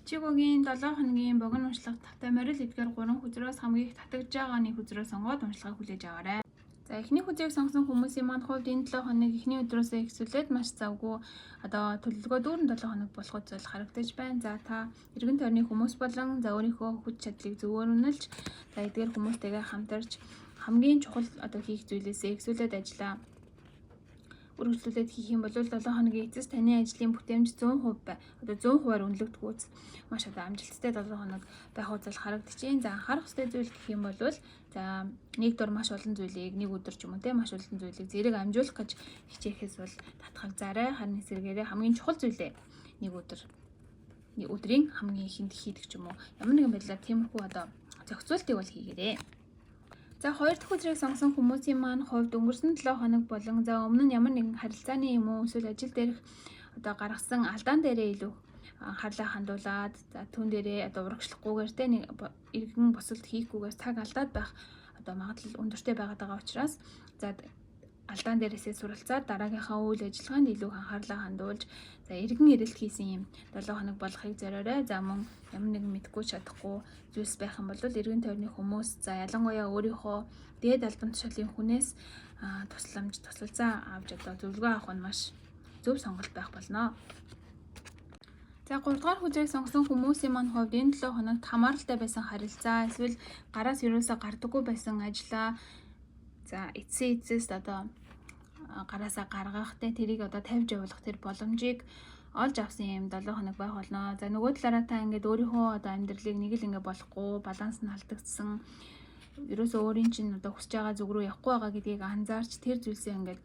Чигогийн 7 хоногийн богино уншлага тавтай морил эдгээр 3 хүзрөөс хамгийн их татагдж байгаа нэг хүзрөө сонгоод уншлагыг хүлээж аваарай. За эхний хүзрийг сонгосон хүмүүсийн маань хувьд энэ 7 хоног эхний өдрөөсөө эхсүүлээд маш завгүй төлөвлөгөө дүүрэн 7 хоног болох үзэл харагдаж байна. За та эргэн тойрны хүмүүс болон өөрийнхөө хүч чадлыг зөвөөрнөлж эдгээр хүмүүстэйгээ хамтарч хамгийн чухал хийх зүйлээсээ эхсүүлээд ажиллаа үргэлжлүүлээд хийх юм бол 7 хоногийн эцэс таны ажлын бүтээмж 100% 100%-аар үнэлэгдэх маш амжилттай 7 хоног байх үзэл харагдчихээн. За анхаарах ёстой зүйл гэх юм бол за нэг дор маш олон зүйлийг нэг өдөр ч юм уу те маш олон зүйлийг зэрэг амжуулах гэж хичээхээс бол татгалзаарай. Харин эсвэргээрээ хамгийн чухал зүйлээ нэг өдрийн хамгийн ихэнд хийдэг ч юм уу ямар нэгэн байдлаар тиймэрхүү зохицуултыг бол хийгээрэй. За 2 дахь өдрийг сонгосон хүмүүсийн маань хувьд өнгөрсөн 7 хоног болон за өмнө нь ямар нэгэн харилцааны юм уу эсвэл ажил дээрх гаргасан алдаан дээрээ илүү анхаарлаа хандуулад за түн дээрээ урагшлахгүйгээр те нэг иргэн босолт хийхгүйгээр цаг алдаад байх магадлал өндөртэй байгаа учраас за алдаан дээрээсээ суралцаад дараагийнхаа үйл ажиллагаанд илүү анхаарлаа хандуулж за иргэн эрэлт хийсэн юм 7 хоног болохыг зориорой. За мөн ямар нэгэн мэдгүй чадахгүй зүйлс байх юм бол эргэн тойрны хүмүүс за ялангуяа өөрийнхөө дээд албан тушаалын хүнээс туслалцаа авч зөвлөгөө авах нь маш зөв сонголт байх болно. За 3 дугаар хүзрийг сонгосон хүмүүсийн маань хувьд энэ 7 хоногт хамааралтай байсан харилцаа эсвэл гараас ерөөсөө гардаггүй байсан ажлаа за эцэст гараасаа гаргах тэрийг тавьж явуулах тэр боломжийг олж авсан юм 7 хоног байх болно. За нөгөө талаараа та ингээд өөрийнхөө амьдралыг нэг л ингээд болохгүй баланс нь алдагдсан ерөөсөө өөрийн чинь хүсэж байгаа зүг рүү явахгүй байгаа гэдгийг анзаарч тэр зүйлсээ ингээд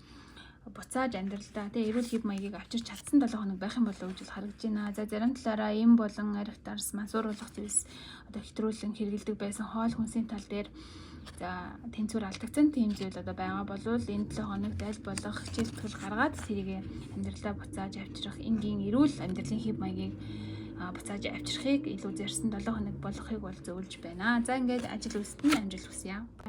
буцааж амьдралдаа эрүүл хэв маягийг авчирч чадсан 7 хоног байх юм болов уу гэж харагдаж байна. За зарим талаараа эм болон арх дарс мансууруулах зүйлс хэтрүүлэн хэрэгэлдэг байсан хоол хүнсийн тал дээр за тэнцвэр алдагдсан тийм зүйл байгаа бол энэ 7 хоногт аль болох хичээл зүтгэл гаргаад тэрийг амьдралдаа буцааж авчрах энгийн эрүүл амьдралын хэв маягийг буцааж авчрахыг илүү зорьсон 7 хоног болохыг бол зөвлөж байна. За ингээд ажил үйлсэд нь амжилт хүсье.